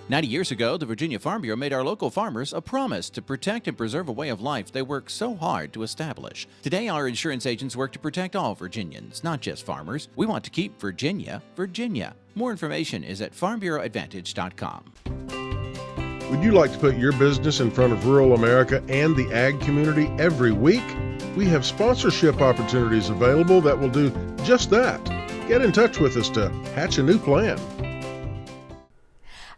90 years ago, the Virginia Farm Bureau made our local farmers a promise to protect and preserve a way of life they worked so hard to establish. Today, our insurance agents work to protect all Virginians, not just farmers. We want to keep Virginia, Virginia. More information is at farmbureauadvantage.com. Would you like to put your business in front of rural America and the ag community every week? We have sponsorship opportunities available that will do just that. Get in touch with us to hatch a new plan.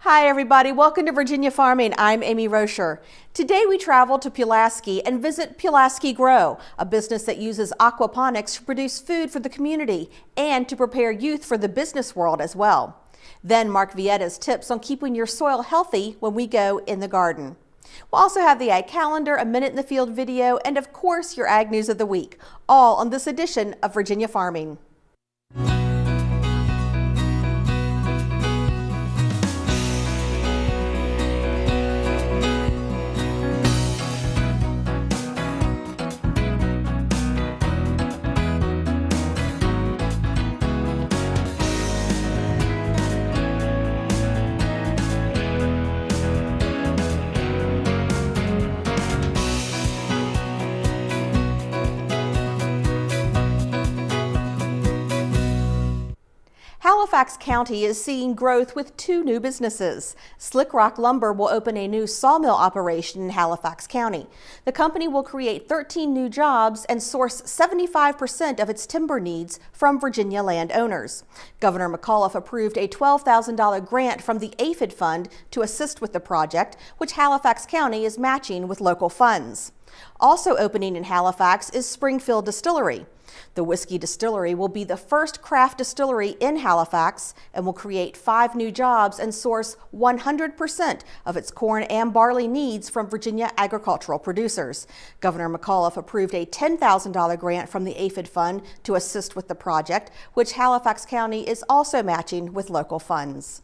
Hi everybody, welcome to Virginia Farming. I'm Amy Rocher. Today we travel to Pulaski and visit Pulaski Grow, a business that uses aquaponics to produce food for the community and to prepare youth for the business world as well. Then Mark Viette's tips on keeping your soil healthy when we go in the garden. We'll also have the Ag Calendar, a Minute in the Field video, and of course your Ag News of the Week, all on this edition of Virginia Farming. Halifax County is seeing growth with two new businesses. Slick Rock Lumber will open a new sawmill operation in Halifax County. The company will create 13 new jobs and source 75% of its timber needs from Virginia landowners. Governor McAuliffe approved a $12,000 grant from the APHID fund to assist with the project, which Halifax County is matching with local funds. Also opening in Halifax is Springfield Distillery. The whiskey distillery will be the first craft distillery in Halifax and will create 5 new jobs and source 100% of its corn and barley needs from Virginia agricultural producers. Governor McAuliffe approved a $10,000 grant from the APHID fund to assist with the project, which Halifax County is also matching with local funds.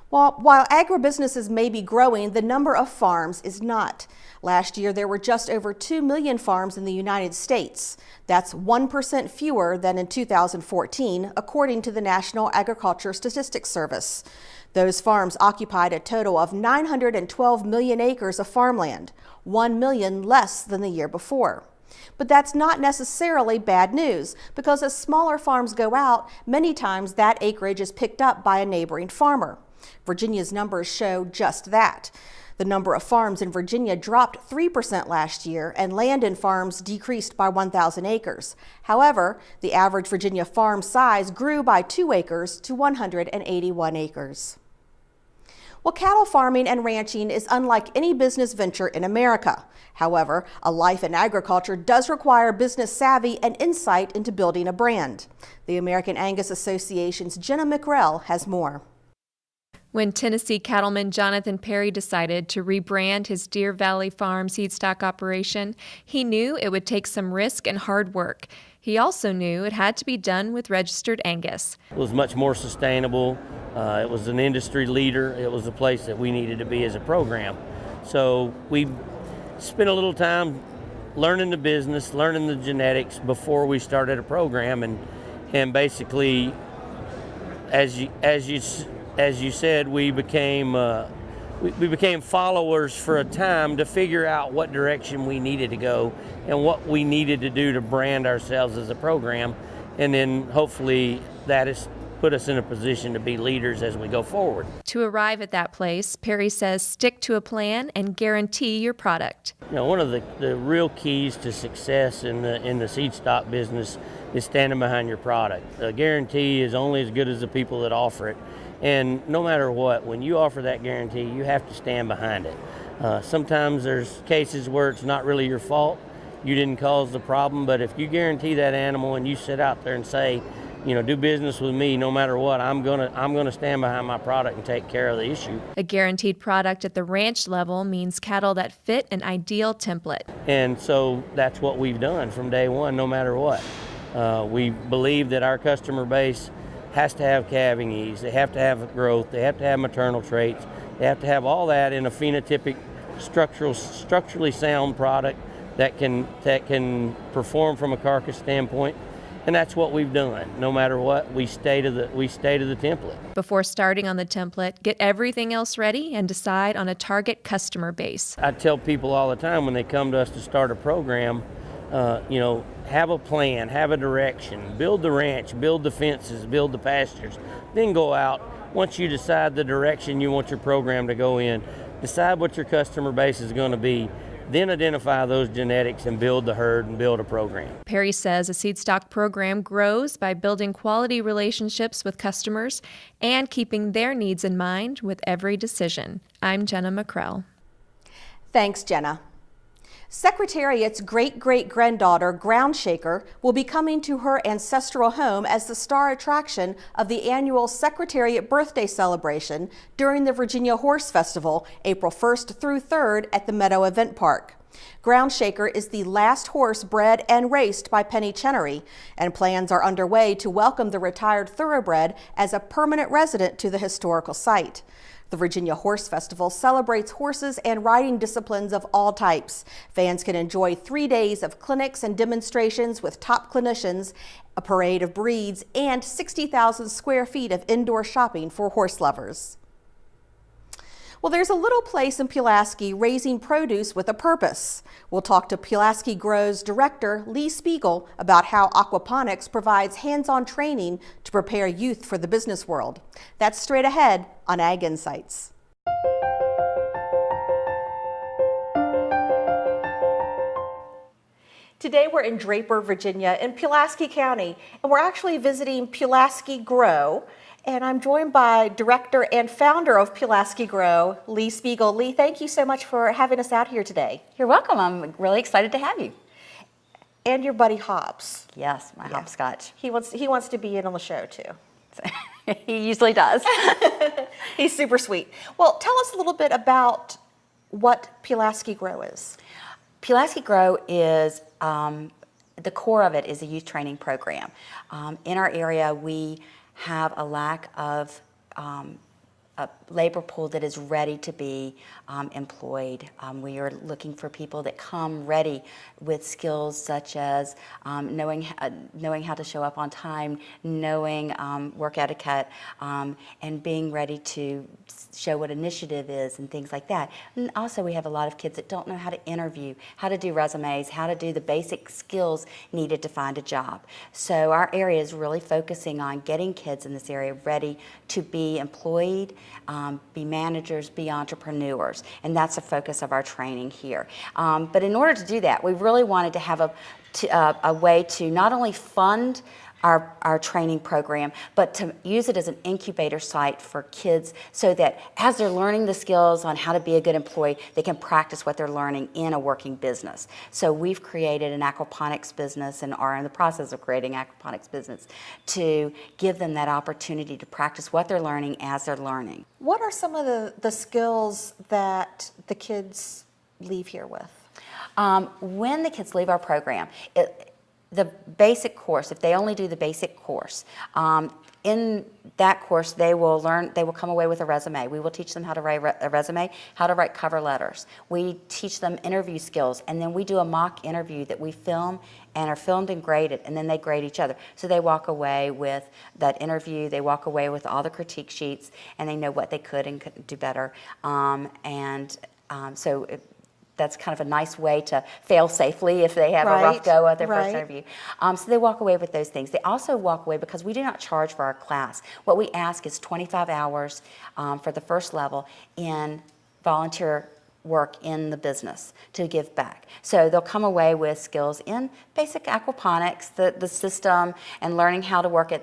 While agribusinesses may be growing, the number of farms is not. Last year, there were just over 2 million farms in the United States. That's 1% fewer than in 2014, according to the National Agriculture Statistics Service. Those farms occupied a total of 912 million acres of farmland, 1 million less than the year before. But that's not necessarily bad news, because as smaller farms go out, many times that acreage is picked up by a neighboring farmer. Virginia's numbers show just that. The number of farms in Virginia dropped 3% last year, and land in farms decreased by 1,000 acres. However, the average Virginia farm size grew by 2 acres to 181 acres. Well, cattle farming and ranching is unlike any business venture in America. However, a life in agriculture does require business savvy and insight into building a brand. The American Angus Association's Jenna McRell has more. When Tennessee cattleman Jonathan Perry decided to rebrand his Deer Valley Farm seedstock operation, he knew it would take some risk and hard work. He also knew it had to be done with registered Angus. It was much more sustainable. It was an industry leader. It was a place that we needed to be as a program. So we spent a little time learning the business, learning the genetics before we started a program, and basically, as you said, we became followers for a time to figure out what direction we needed to go and what we needed to do to brand ourselves as a program, and then hopefully that has put us in a position to be leaders as we go forward. To arrive at that place, Perry says stick to a plan and guarantee your product. You know, one of the real keys to success in the seed stock business is standing behind your product. A guarantee is only as good as the people that offer it. And no matter what, when you offer that guarantee, you have to stand behind it. Sometimes there's cases where it's not really your fault. You didn't cause the problem, but if you guarantee that animal and you sit out there and say, you know, do business with me no matter what, I'm gonna stand behind my product and take care of the issue. A guaranteed product at the ranch level means cattle that fit an ideal template. And so that's what we've done from day one, no matter what. We believe that our customer base has to have calving ease, they have to have growth, they have to have maternal traits, they have to have all that in a phenotypic, structurally sound product that can perform from a carcass standpoint And that's what we've done. No matter what, we stay to the template. Before starting on the template, get everything else ready and decide on a target customer base. I tell people all the time when they come to us to start a program, have a plan, have a direction, build the ranch, build the fences, build the pastures, then go out. Once you decide the direction you want your program to go in, decide what your customer base is going to be, then identify those genetics and build the herd and build a program. Perry says a seed stock program grows by building quality relationships with customers and keeping their needs in mind with every decision. I'm Jenna McCrell. Thanks, Jenna. Secretariat's great-great-granddaughter, Groundshaker, will be coming to her ancestral home as the star attraction of the annual Secretariat Birthday Celebration during the Virginia Horse Festival, April 1st through 3rd at the Meadow Event Park. Groundshaker is the last horse bred and raced by Penny Chenery, and plans are underway to welcome the retired thoroughbred as a permanent resident to the historical site. The Virginia Horse Festival celebrates horses and riding disciplines of all types. Fans can enjoy 3 days of clinics and demonstrations with top clinicians, a parade of breeds, and 60,000 square feet of indoor shopping for horse lovers. Well, there's a little place in Pulaski raising produce with a purpose. We'll talk to Pulaski Grows director Lee Spiegel about how Aquaponics provides hands-on training to prepare youth for the business world. That's straight ahead on Ag Insights. Today we're in Draper, Virginia in Pulaski County, and we're actually visiting Pulaski Grow. And I'm joined by director and founder of Pulaski Grow, Lee Spiegel. Lee, thank you so much for having us out here today. You're welcome. I'm really excited to have you. And your buddy Hobbs. Yes, my hopscotch. He wants to be in on the show too. He usually does. He's super sweet. Well, tell us a little bit about what Pulaski Grow is. Pulaski Grow is, the core of it is a youth training program. In our area, we have a lack of a labor pool that is ready to be employed. We are looking for people that come ready with skills such as knowing how to show up on time, knowing work etiquette, and being ready to show what initiative is and things like that. And also we have a lot of kids that don't know how to interview, how to do resumes, how to do the basic skills needed to find a job. So our area is really focusing on getting kids in this area ready to be employed, be managers, be entrepreneurs, and that's the focus of our training here. But in order to do that, we really wanted to have a way to not only fund our training program, but to use it as an incubator site for kids so that as they're learning the skills on how to be a good employee, they can practice what they're learning in a working business. So we've created an aquaponics business and are in the process of creating aquaponics business to give them that opportunity to practice what they're learning as they're learning. What are some of the skills that the kids leave here with? When the kids leave our program, the basic course, if they only do the basic course, in that course they will come away with a resume. We will teach them how to write a resume, how to write cover letters. We teach them interview skills, and then we do a mock interview that we film and are filmed and graded, and then they grade each other. So they walk away with that interview, they walk away with all the critique sheets, and they know what they could and couldn't do better. That's kind of a nice way to fail safely if they have a rough go at their first interview. So they walk away with those things. They also walk away because we do not charge for our class. What we ask is 25 hours for the first level in volunteer work in the business to give back. So they'll come away with skills in basic aquaponics, the system, and learning how to work at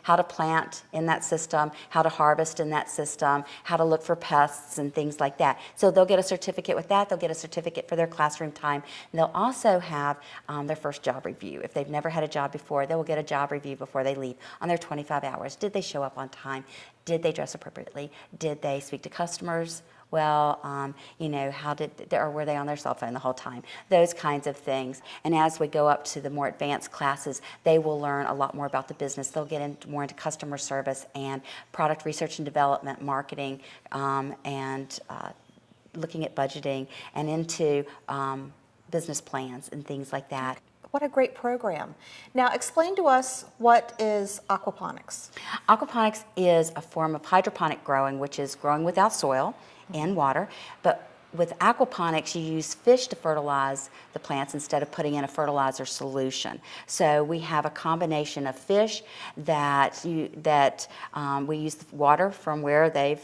how to plant in that system, how to harvest in that system, how to look for pests and things like that. So they'll get a certificate with that. They'll get a certificate for their classroom time. And they'll also have their first job review. If they've never had a job before, they will get a job review before they leave on their 25 hours. Did they show up on time? Did they dress appropriately? Did they speak to customers? Well, were they on their cell phone the whole time? Those kinds of things. And as we go up to the more advanced classes, they will learn a lot more about the business. They'll get more into customer service and product research and development, marketing, and looking at budgeting, and into business plans and things like that. What a great program. Now explain to us, what is aquaponics? Aquaponics is a form of hydroponic growing, which is growing without soil and water, but with aquaponics, you use fish to fertilize the plants instead of putting in a fertilizer solution. So we have a combination of fish that we use the water from where they've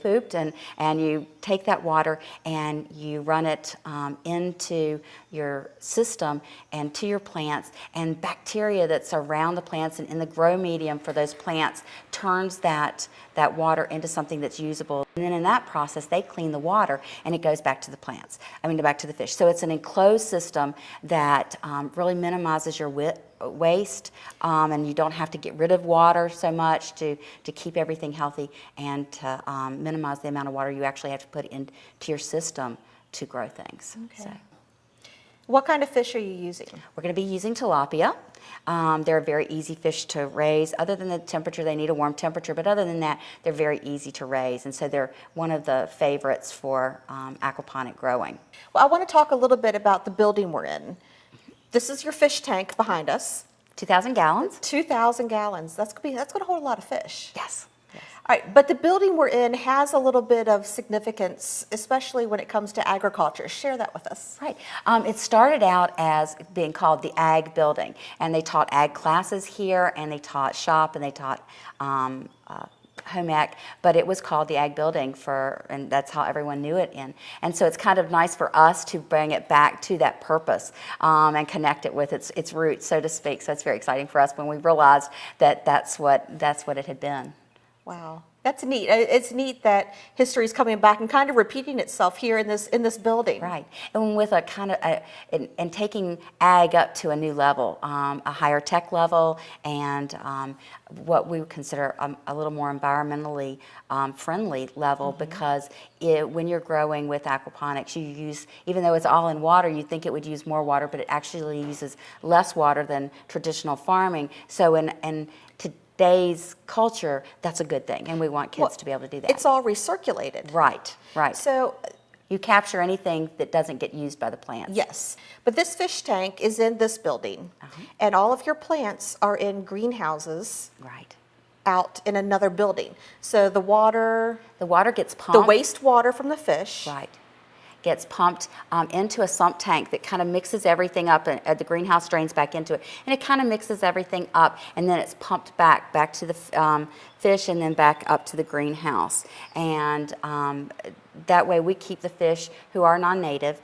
pooped, and you take that water and you run it into your system and to your plants, and bacteria that's around the plants and in the grow medium for those plants turns that water into something that's usable. And then in that process, they clean the water and it goes back to the plants, back to the fish. So it's an enclosed system that really minimizes your waste, and you don't have to get rid of water so much to keep everything healthy, and to minimize the amount of water you actually have to put into your system to grow things. Okay. So. What kind of fish are you using? We're going to be using tilapia. They're a very easy fish to raise. Other than the temperature, they need a warm temperature, but other than that, they're very easy to raise, and so they're one of the favorites for aquaponic growing. Well, I want to talk a little bit about the building we're in. This is your fish tank behind us. 2,000 gallons. 2,000 gallons. That's going to hold a lot of fish. Yes. All right, but the building we're in has a little bit of significance, especially when it comes to agriculture. Share that with us. Right. It started out as being called the Ag Building, and they taught ag classes here, and they taught shop, and they taught home ec, but it was called the Ag Building and that's how everyone knew it in. And so it's kind of nice for us to bring it back to that purpose and connect it with its roots, so to speak. So it's very exciting for us when we realized that that's what it had been. Wow, that's neat. It's neat that history is coming back and kind of repeating itself here in this building. Right, and with a kind of and taking ag up to a new level, a higher tech level, and what we would consider a little more environmentally friendly level, because when you're growing with aquaponics, you use, even though it's all in water, you think it would use more water, but it actually uses less water than traditional farming. So in today's culture, that's a good thing, and we want kids to be able to do that. It's all recirculated. Right. So you capture anything that doesn't get used by the plants. yes, but this fish tank is in this building, and all of your plants are in greenhouses. Right. Out in another building. So the water gets pumped. The wastewater from the fish. Right. Gets pumped into a sump tank that kind of mixes everything up, and the greenhouse drains back into it, and it kind of mixes everything up, and then it's pumped back to the fish, and then back up to the greenhouse. And that way we keep the fish who are non-native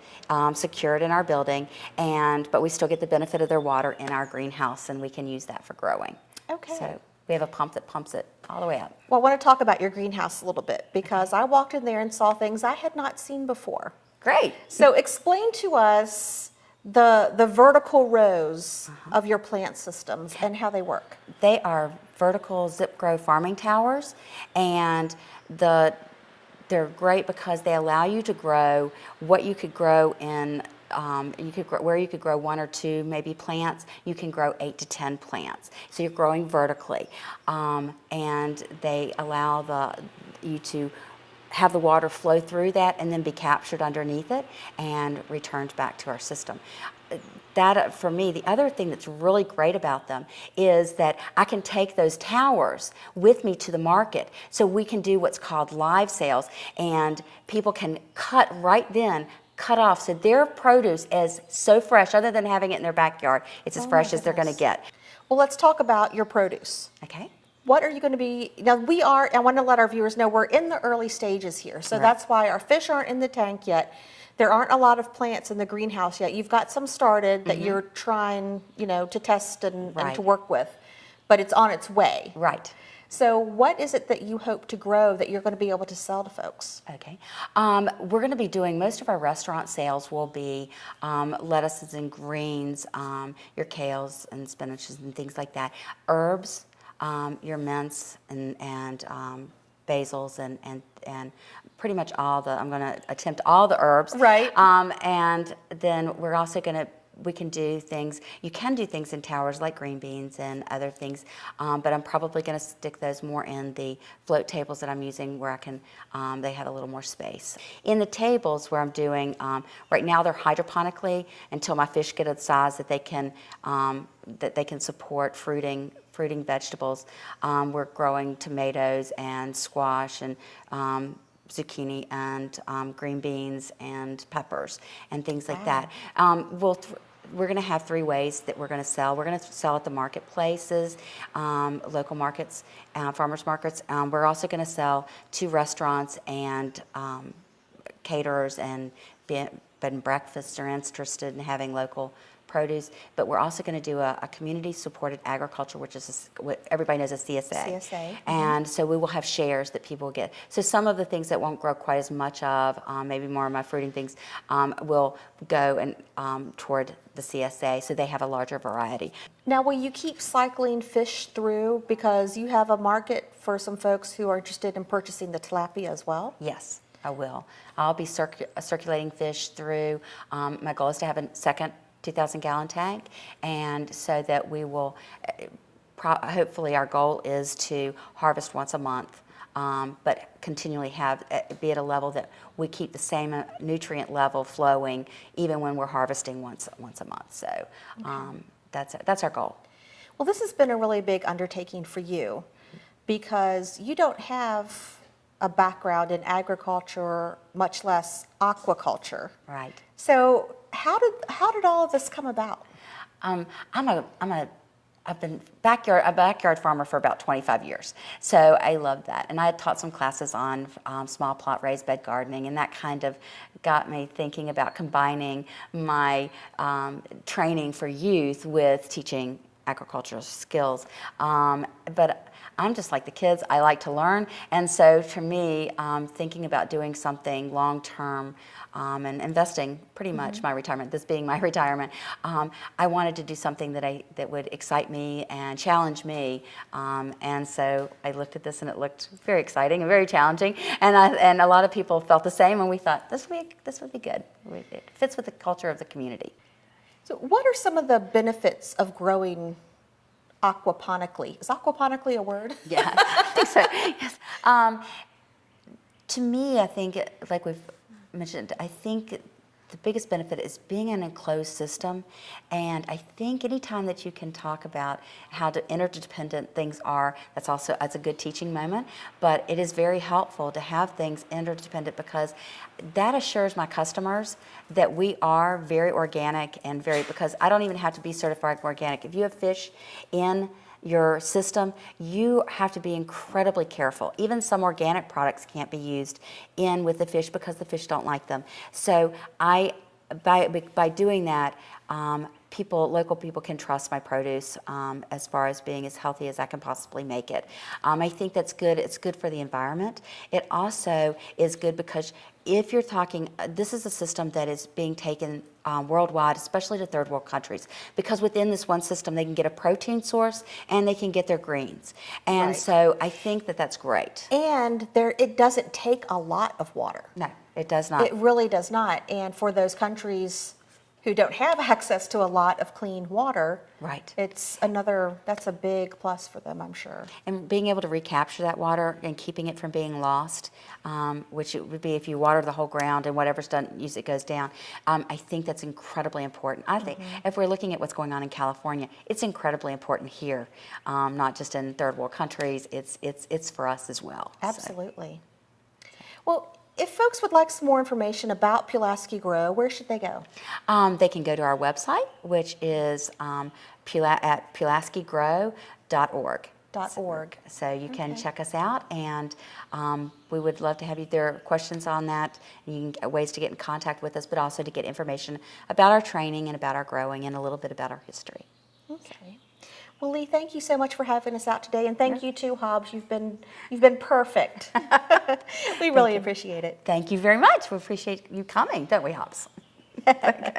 secured in our building, but we still get the benefit of their water in our greenhouse, and we can use that for growing. Okay. So we have a pump that pumps it all the way up. Well, I want to talk about your greenhouse a little bit, because I walked in there and saw things I had not seen before. Great. So explain to us the vertical rows of your plant systems and how they work. They are vertical zip grow farming towers, and they're great because they allow you to grow what you could grow in. Where you could grow 1 or 2 maybe plants, you can grow 8 to 10 plants. So you're growing vertically, and they allow you to have the water flow through that and then be captured underneath it and returned back to our system. That, for me, the other thing that's really great about them is that I can take those towers with me to the market, so we can do what's called live sales, and people can cut off, so their produce is so fresh. Other than having it in their backyard, it's as fresh as they're going to get. Well, let's talk about your produce. Okay. What are you going to be, now I want to let our viewers know we're in the early stages here, so that's why our fish aren't in the tank yet. There aren't a lot of plants in the greenhouse yet. You've got some started that you're trying, to test and to work with, but it's on its way. Right. So what is it that you hope to grow that you're going to be able to sell to folks? Okay. We're going to be doing, most of our restaurant sales will be lettuces and greens, your kales and spinaches and things like that. Herbs, your mints and basils and pretty much I'm going to attempt all the herbs. Right. And then we're also going to we can do things. You can do things in towers like green beans and other things, but I'm probably going to stick those more in the float tables that I'm using where I can. They have a little more space. In the tables where I'm doing right now, they're hydroponically until my fish get a size that they can support fruiting vegetables. We're growing tomatoes and squash and zucchini and green beans and peppers and things like that. We're going to have 3 ways that we're going to sell. We're going to sell at the marketplaces, local markets, farmers markets. We're also going to sell to restaurants and caterers and bed and breakfasts are interested in having local produce, but we're also going to do a community-supported agriculture, which is what everybody knows as CSA. And so we will have shares that people get. So some of the things that won't grow quite as much of, maybe more of my fruiting things, will go and toward the CSA, so they have a larger variety. Now, will you keep cycling fish through because you have a market for some folks who are interested in purchasing the tilapia as well? Yes, I will. I'll be circulating fish through. My goal is to have a second 2,000-gallon tank, and so that we will, hopefully our goal is to harvest once a month, but continually be at a level that we keep the same nutrient level flowing even when we're harvesting once a month. So that's our goal. Well, this has been a really big undertaking for you because you don't have a background in agriculture, much less aquaculture. Right. So how did all of this come about? I've been a backyard farmer for about 25 years, so I love that. And I had taught some classes on small plot raised bed gardening, and that kind of got me thinking about combining my training for youth with teaching agricultural skills. But I'm just like the kids. I like to learn, and so for me, thinking about doing something long-term and investing pretty much my retirement, this being my retirement, I wanted to do something that would excite me and challenge me, and so I looked at this and it looked very exciting and very challenging, and a lot of people felt the same, and we thought this would be good. It fits with the culture of the community. So what are some of the benefits of growing aquaponically? Is aquaponically a word? Yeah, I think so. Yes. To me, I think, like we've mentioned, I think the biggest benefit is being an enclosed system, and I think anytime that you can talk about how interdependent things are, that's a good teaching moment, but it is very helpful to have things interdependent because that assures my customers that we are very organic and because I don't even have to be certified organic. If you have fish in your system, you have to be incredibly careful. Even some organic products can't be used in with the fish because the fish don't like them. So by doing that, local people can trust my produce as far as being as healthy as I can possibly make it. I think that's good. It's good for the environment. It also is good because if you're talking, this is a system that is being taken worldwide, especially to third world countries, because within this one system they can get a protein source and they can get their greens. And right. So I think that that's great. And it doesn't take a lot of water. No, it does not. It really does not. And for those countries who don't have access to a lot of clean water, right. That's a big plus for them, I'm sure. And being able to recapture that water and keeping it from being lost, which it would be if you water the whole ground and whatever's done, it goes down. I think that's incredibly important. I think if we're looking at what's going on in California, it's incredibly important here, not just in third world countries. It's for us as well. Absolutely. So. Well, if folks would like some more information about Pulaski Grow, where should they go? They can go to our website, which is at pulaskigrow.org. So you can check us out, and we would love to have you. There are questions on that, ways to get in contact with us, but also to get information about our training and about our growing and a little bit about our history. Okay. Well, Lee, thank you so much for having us out today, and thank you too, Hobbs. You've been perfect. We really appreciate it. Thank you very much. We appreciate you coming, don't we, Hobbs? Okay.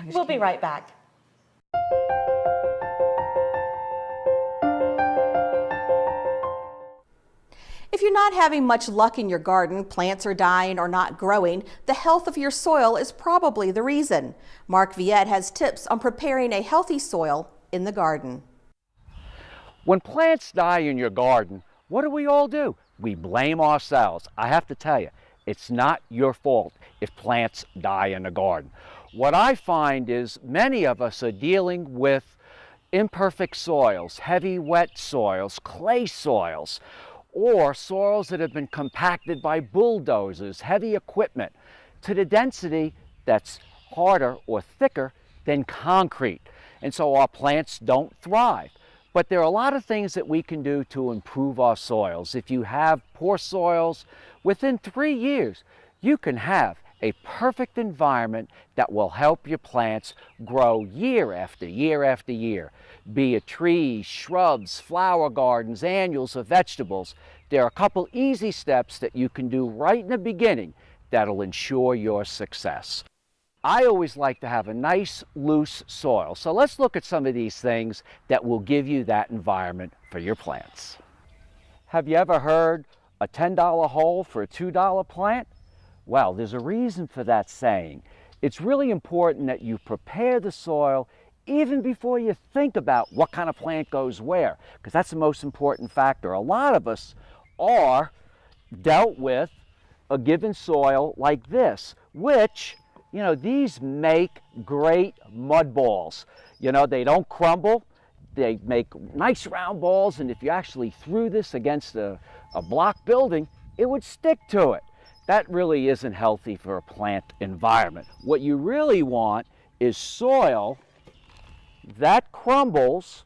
We'll be right back. If you're not having much luck in your garden, plants are dying or not growing, the health of your soil is probably the reason. Mark Viette has tips on preparing a healthy soil in the garden. When plants die in your garden, what do we all do? We blame ourselves. I have to tell you, it's not your fault if plants die in the garden. What I find is many of us are dealing with imperfect soils, heavy wet soils, clay soils, or soils that have been compacted by bulldozers, heavy equipment, to the density that's harder or thicker than concrete. And so our plants don't thrive. But there are a lot of things that we can do to improve our soils. If you have poor soils, within 3 years, you can have a perfect environment that will help your plants grow year after year after year. Be it trees, shrubs, flower gardens, annuals, or vegetables. There are a couple easy steps that you can do right in the beginning that'll ensure your success. I always like to have a nice, loose soil. So let's look at some of these things that will give you that environment for your plants. Have you ever heard a $10 hole for a $2 plant? Well, there's a reason for that saying. It's really important that you prepare the soil even before you think about what kind of plant goes where, because that's the most important factor. A lot of us are dealt with a given soil like this, which, you know, these make great mud balls. You know, they don't crumble. They make nice round balls, and if you actually threw this against a block building, it would stick to it. That really isn't healthy for a plant environment. What you really want is soil that crumbles,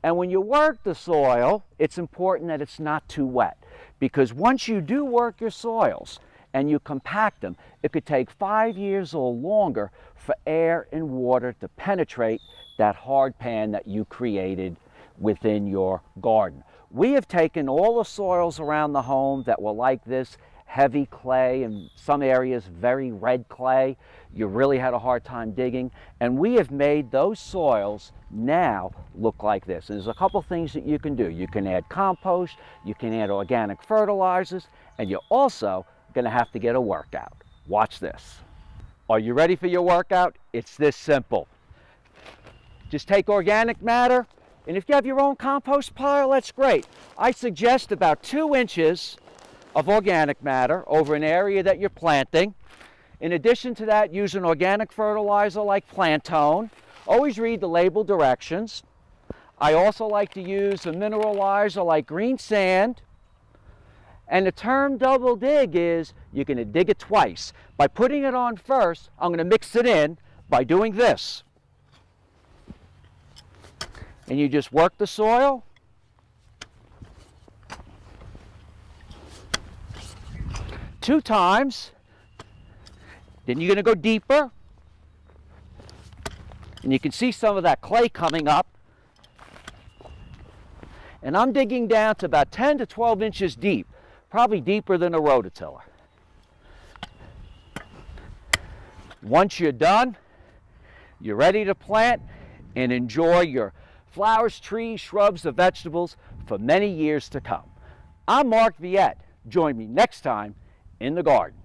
and when you work the soil, it's important that it's not too wet, because once you do work your soils and you compact them, it could take 5 years or longer for air and water to penetrate that hard pan that you created within your garden. We have taken all the soils around the home that were like this, heavy clay, in some areas very red clay. You really had a hard time digging, and we have made those soils now look like this. And there's a couple things that you can do. You can add compost, you can add organic fertilizers, and you're also going to have to get a workout. Watch this. Are you ready for your workout? It's this simple. Just take organic matter, and if you have your own compost pile, that's great. I suggest about 2 inches of organic matter over an area that you're planting. In addition to that, use an organic fertilizer like Plantone. Always read the label directions. I also like to use a mineralizer like green sand. And the term double dig is you're going to dig it twice. By putting it on first, I'm going to mix it in by doing this. And you just work the soil. Two times. Then you're going to go deeper. And you can see some of that clay coming up. And I'm digging down to about 10 to 12 inches deep, probably deeper than a rototiller. Once you're done, you're ready to plant and enjoy your flowers, trees, shrubs, and vegetables for many years to come. I'm Mark Viette. Join me next time in the garden.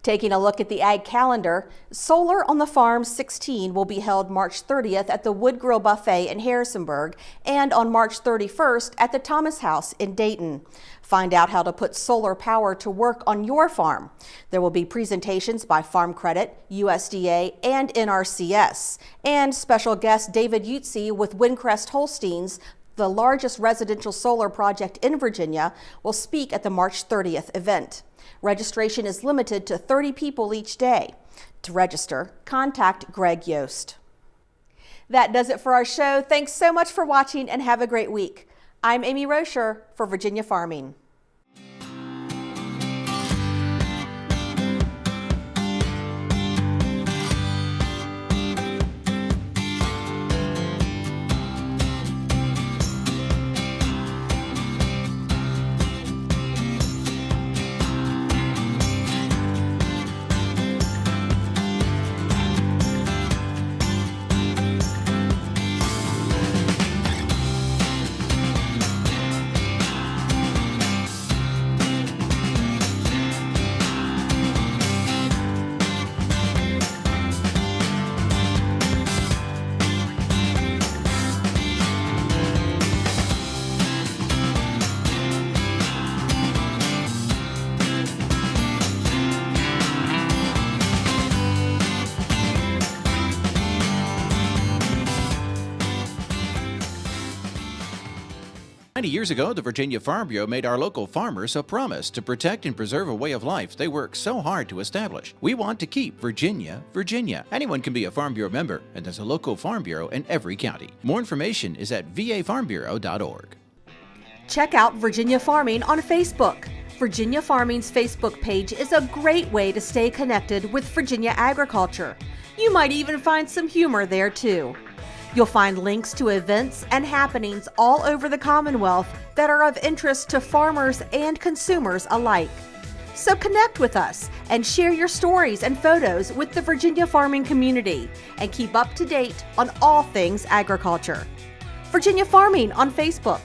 Taking a look at the ag calendar, Solar on the Farm 16 will be held March 30th at the Wood Grill Buffet in Harrisonburg and on March 31st at the Thomas House in Dayton. Find out how to put solar power to work on your farm. There will be presentations by Farm Credit, USDA, and NRCS, and special guest David Utze with Windcrest Holsteins, the largest residential solar project in Virginia, will speak at the March 30th event. Registration is limited to 30 people each day. To register, contact Greg Yost. That does it for our show. Thanks so much for watching and have a great week. I'm Amy Rocher for Virginia Farming. 90 years ago, the Virginia Farm Bureau made our local farmers a promise to protect and preserve a way of life they work so hard to establish. We want to keep Virginia, Virginia. Anyone can be a Farm Bureau member, and there's a local Farm Bureau in every county. More information is at vafarmbureau.org. Check out Virginia Farming on Facebook. Virginia Farming's Facebook page is a great way to stay connected with Virginia agriculture. You might even find some humor there too. You'll find links to events and happenings all over the Commonwealth that are of interest to farmers and consumers alike. So connect with us and share your stories and photos with the Virginia farming community and keep up to date on all things agriculture. Virginia Farming on Facebook.